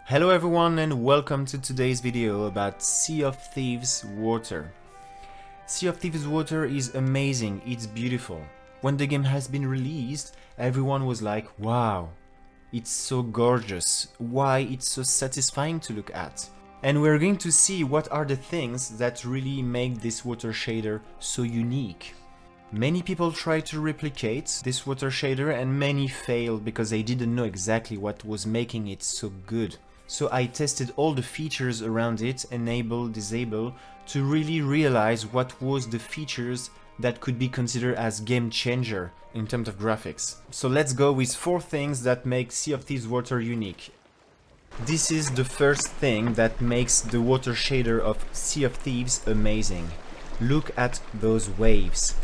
Hello everyone and welcome to today's video about Sea of Thieves water. Sea of Thieves water is amazing, it's beautiful. When the game has been released, everyone was like, wow, it's so gorgeous, why it's so satisfying to look at. And we're going to see what are the things that really make this water shader so unique. Many people try to replicate this water shader and many failed because they didn't know exactly what was making it so good. So I tested all the features around it, enable, disable, to really realize what was the features that could be considered as game changer in terms of graphics. So let's go with 4 things that make Sea of Thieves water unique. This is the first thing that makes the water shader of Sea of Thieves amazing. Look at those waves.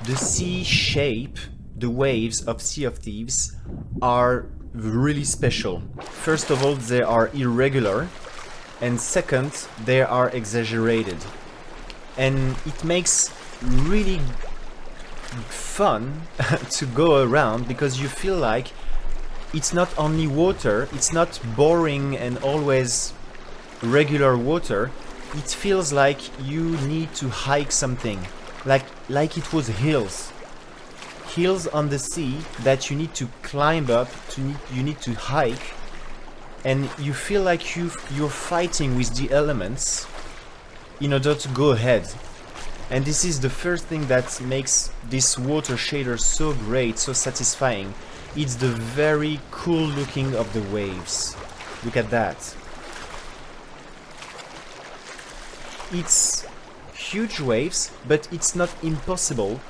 The sea shape, the waves of Sea of Thieves are really special. First of all, they are irregular, and second, they are exaggerated. And it makes really fun to go around because you feel like it's not only water, it's not boring and always regular water, it feels like you need to hike something, like it was hills on the sea that you need to climb up, you need to hike, and you feel like you're fighting with the elements in order to go ahead. And this is the first thing that makes this water shader so great, so satisfying. It's the very cool looking of the waves. Look at that. It's huge waves, but it's not impossible.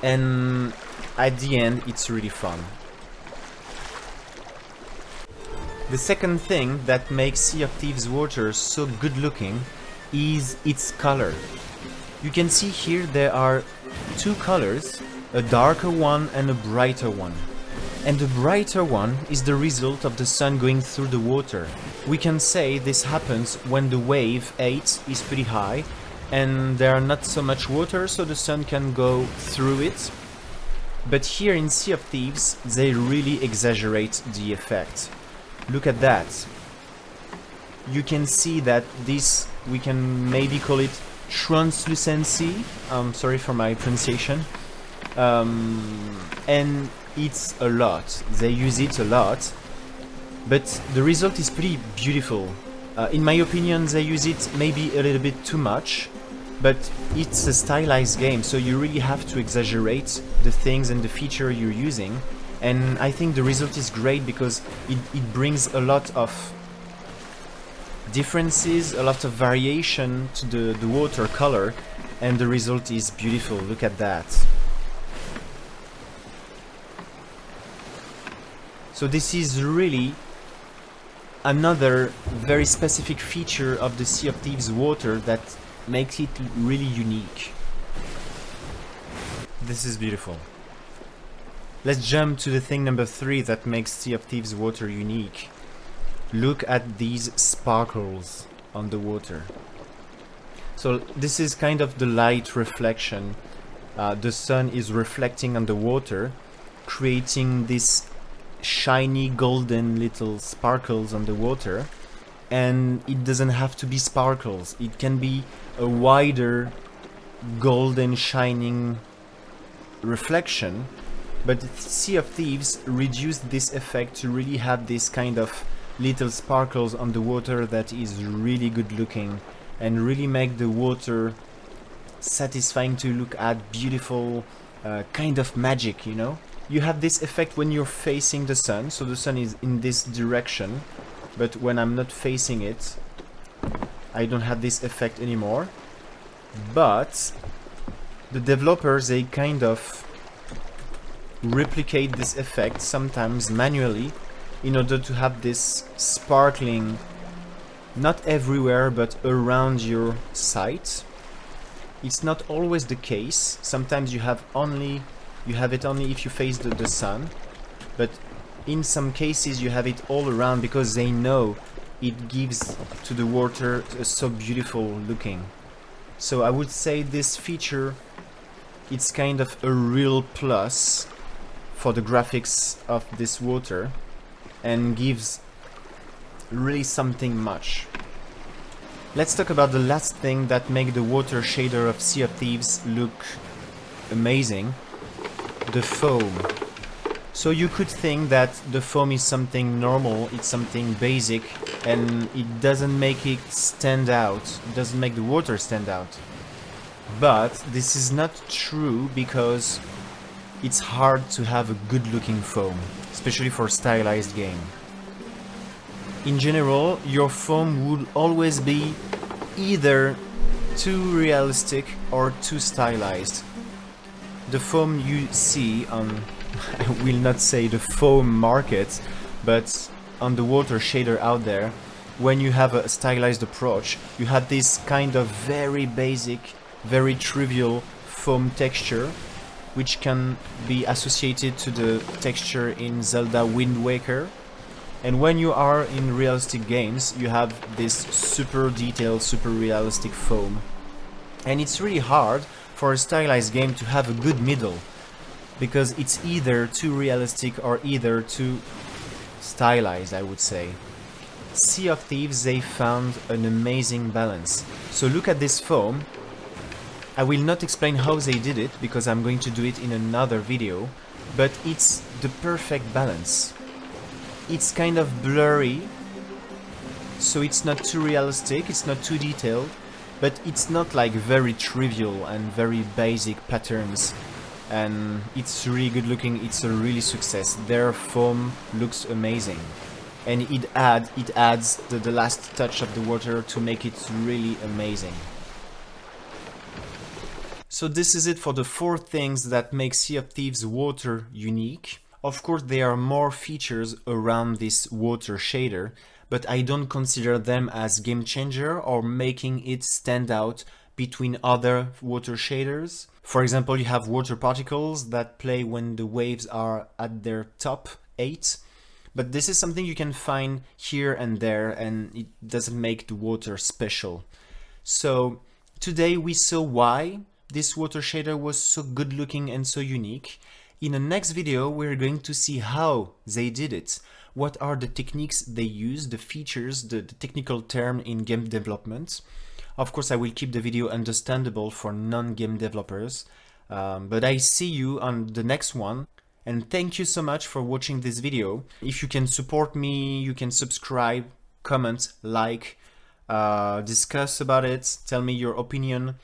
And at the end, it's really fun. The second thing that makes Sea of Thieves water so good looking is its color. You can see here there are 2 colors, a darker one and a brighter one. And the brighter one is the result of the sun going through the water. We can say this happens when the wave 8 is pretty high and there are not so much water, so the sun can go through it. But here in Sea of Thieves, they really exaggerate the effect. Look at that. You can see that this, we can maybe call it translucency. I'm sorry for my pronunciation. And it's a lot. They use it a lot. But the result is pretty beautiful. In my opinion, they use it maybe a little bit too much. But it's a stylized game, so you really have to exaggerate the things and the feature you're using. And I think the result is great because it brings a lot of differences, a lot of variation to the water color, and the result is beautiful. Look at that. So this is really another very specific feature of the Sea of Thieves water that makes it really unique. This is beautiful. Let's jump to the thing number 3 that makes Sea of Thieves water unique. Look at these sparkles on the water. So this is kind of the light reflection. The sun is reflecting on the water, creating this shiny golden little sparkles on the water. And it doesn't have to be sparkles, it can be a wider golden shining reflection, but Sea of Thieves reduced this effect to really have this kind of little sparkles on the water that is really good looking and really make the water satisfying to look at, beautiful, kind of magic, you know? You have this effect when you're facing the sun, so the sun is in this direction. But when I'm not facing it, I don't have this effect anymore. But the developers, they kind of replicate this effect, sometimes manually, in order to have this sparkling, not everywhere, but around your site. It's not always the case. Sometimes you have it only if you face the sun. But in some cases you have it all around because they know it gives to the water so beautiful looking. So I would say this feature, it's kind of a real plus for the graphics of this water and gives really something much. Let's talk about the last thing that make the water shader of Sea of Thieves look amazing, the foam. So you could think that the foam is something normal, it's something basic, and it doesn't make it stand out, it doesn't make the water stand out. But this is not true because it's hard to have a good looking foam, especially for a stylized game. In general, your foam would always be either too realistic or too stylized. The foam you see on, I will not say the foam market, but on the water shader out there, when you have a stylized approach, you have this kind of very basic, very trivial foam texture, which can be associated to the texture in Zelda Wind Waker. And when you are in realistic games, you have this super detailed, super realistic foam. And it's really hard for a stylized game to have a good middle, because it's either too realistic or either too stylized, I would say. Sea of Thieves, they found an amazing balance. So look at this foam. I will not explain how they did it, because I'm going to do it in another video, but it's the perfect balance. It's kind of blurry, so it's not too realistic, it's not too detailed, but it's not like very trivial and very basic patterns, and it's really good looking, it's a really success. Their foam looks amazing, and it adds the last touch of the water to make it really amazing. So this is it for the 4 things that make Sea of Thieves water unique. Of course, there are more features around this water shader, but I don't consider them as game changer or making it stand out between other water shaders. For example, you have water particles that play when the waves are at their top 8, but this is something you can find here and there, and it doesn't make the water special. So today we saw why this water shader was so good looking and so unique. In the next video, we're going to see how they did it. What are the techniques they use, the features, the technical term in game development. Of course, I will keep the video understandable for non-game developers. But I see you on the next one. And thank you so much for watching this video. If you can support me, you can subscribe, comment, like, discuss about it, tell me your opinion.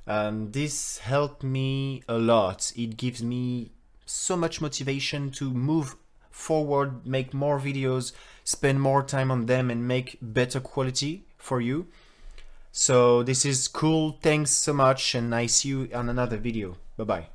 This helped me a lot. It gives me so much motivation to move forward, make more videos, spend more time on them, and make better quality for you. So this is cool. Thanks so much, and I see you on another video. Bye bye.